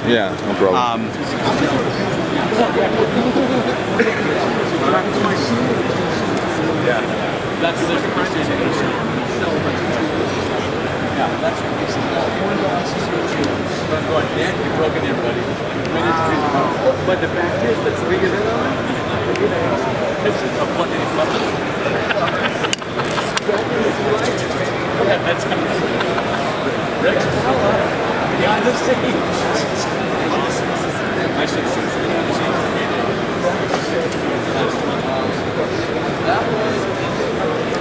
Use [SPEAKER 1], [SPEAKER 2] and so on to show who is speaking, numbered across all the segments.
[SPEAKER 1] Yeah, no problem.
[SPEAKER 2] Yeah. That's the you're broken in, buddy. But the fact is, that's bigger than it's a fucking that's Rex beyond the scene.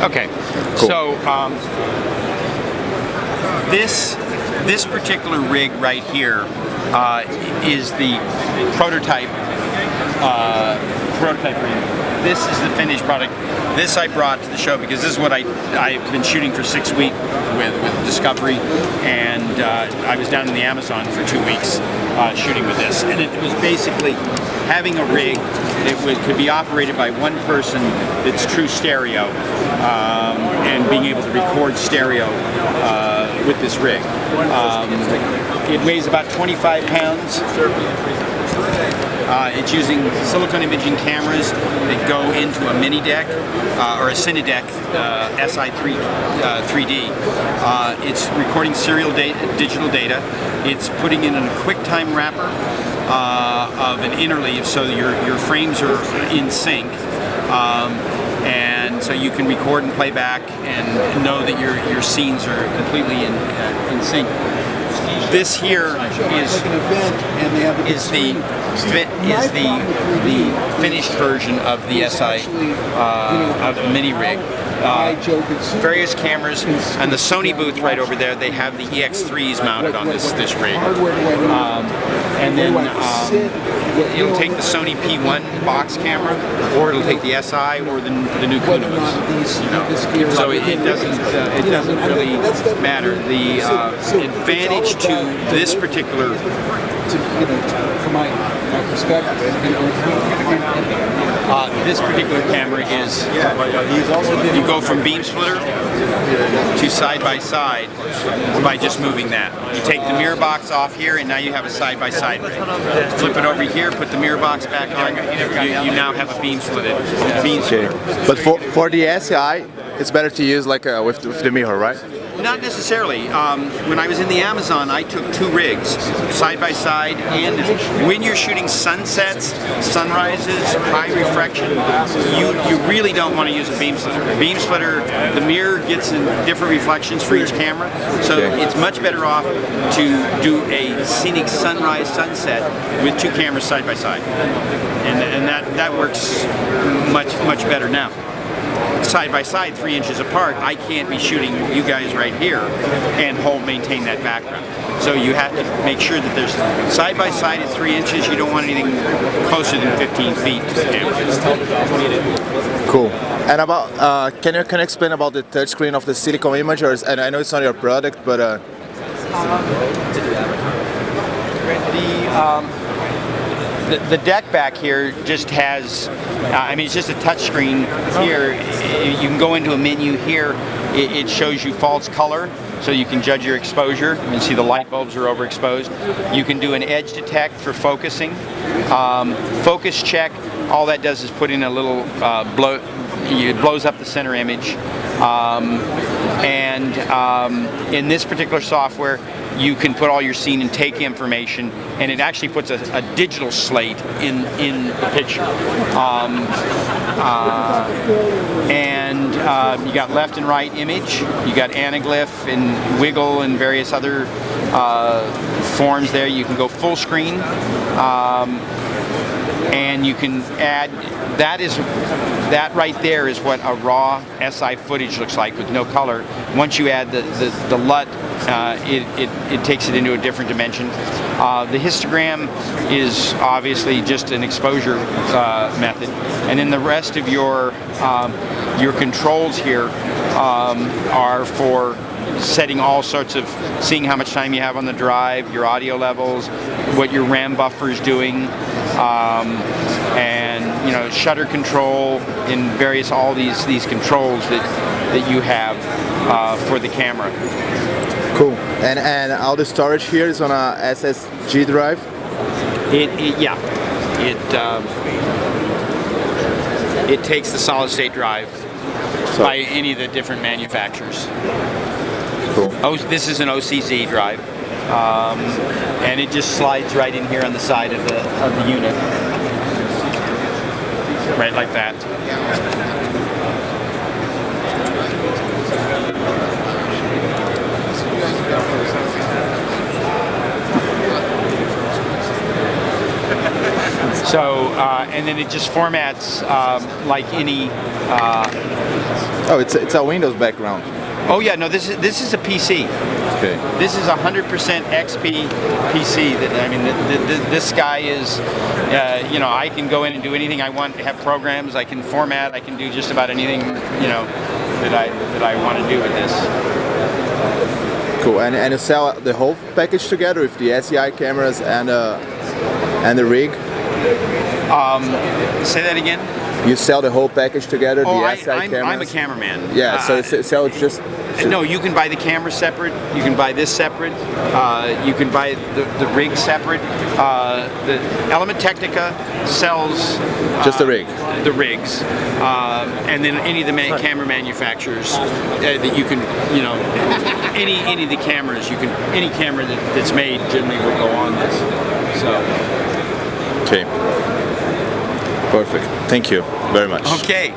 [SPEAKER 3] Okay,
[SPEAKER 1] cool.
[SPEAKER 3] So this particular rig right here is the prototype rig. This is the finished product. This I brought to the show because this is what I've been shooting for 6 weeks with Discovery, and I was down in the Amazon for 2 weeks shooting with this. And it was basically having a rig that could be operated by one person that's true stereo, and being able to record stereo with this rig. It weighs about 25 pounds. It's using silicone imaging cameras that go into a mini deck or a Cinedeck SI3D. It's recording serial digital data. It's putting in a QuickTime wrapper of an interleave so your frames are in sync. And so you can record and play back and know that your scenes are completely in sync. This here is the finished version of the SI of the mini rig. Various cameras, and the Sony booth right over there, they have the EX3s mounted on this rig. And then it'll take the Sony P1 box camera, or it'll take the SI or the new Kunamas. So it doesn't really matter. The advantage to this particular
[SPEAKER 4] from my perspective,
[SPEAKER 3] this particular camera is you go from beam splitter to side by side by just moving that. You take the mirror box off here, and now you have a side by side. Flip it over here, put the mirror box back on. You now have a beam splitter.
[SPEAKER 1] Okay. But for the SI, it's better to use like with the mirror, right?
[SPEAKER 3] Not necessarily. When I was in the Amazon, I took 2 rigs, side by side, and when you're shooting sunsets, sunrises, high refraction, you really don't want to use a beam splitter. A beam splitter, the mirror gets in different reflections for each camera, so it's much better off to do a scenic sunrise, sunset with 2 cameras side by side, and that works much better now. Side by side, 3 inches apart, I can't be shooting you guys right here and maintain that background. So you have to make sure that there's side by side at 3 inches. You don't want anything closer than 15 feet to the camera.
[SPEAKER 1] Cool. And about can you explain about the touchscreen of the silicone imagers? And I know it's not your product, but
[SPEAKER 3] the deck back here just has, it's just a touch screen here. You can go into a menu here. It shows you false color, so you can judge your exposure. You can see the light bulbs are overexposed. You can do an edge detect for focusing. Focus check, all that does is put in a little it blows up the center image. In this particular software, you can put all your scene and take information, and it actually puts a digital slate in the picture. You got left and right image, you got anaglyph and wiggle and various other forms there. You can go full screen, and you can add, that right there is what a raw SI footage looks like with no color. Once you add the LUT, it takes it into a different dimension. The histogram is obviously just an exposure method, and then the rest of your controls here are for setting all sorts of, seeing how much time you have on the drive, your audio levels, what your RAM buffer is doing, and shutter control, in various, all these controls that you have for the camera.
[SPEAKER 1] Cool. And all the storage here is on a SSD drive.
[SPEAKER 3] It takes the solid state drive
[SPEAKER 1] So-
[SPEAKER 3] by any of the different manufacturers.
[SPEAKER 1] Cool.
[SPEAKER 3] This is an OCZ drive, and it just slides right in here on the side of the unit, right like that. So, and then it just formats like any.
[SPEAKER 1] Oh, it's a Windows background.
[SPEAKER 3] Oh yeah, no, this is a PC.
[SPEAKER 1] Okay.
[SPEAKER 3] This is 100% XP PC. This guy is, I can go in and do anything I want. Have programs. I can format. I can do just about anything, that I want to do with this.
[SPEAKER 1] Cool. And you sell the whole package together with the SEI cameras and the rig.
[SPEAKER 3] Say that again.
[SPEAKER 1] You sell the whole package together.
[SPEAKER 3] Oh,
[SPEAKER 1] the SEI cameras.
[SPEAKER 3] I'm a cameraman.
[SPEAKER 1] Yeah. So it's just.
[SPEAKER 3] No, you can buy the camera separate. You can buy this separate. You can buy the rig separate. The Element Technica sells
[SPEAKER 1] Just the rig.
[SPEAKER 3] the rigs, and then any of the camera manufacturers that you can, any of the cameras you can, any camera that's made generally will go on this. So.
[SPEAKER 1] Okay. Perfect. Thank you very much.
[SPEAKER 3] Okay.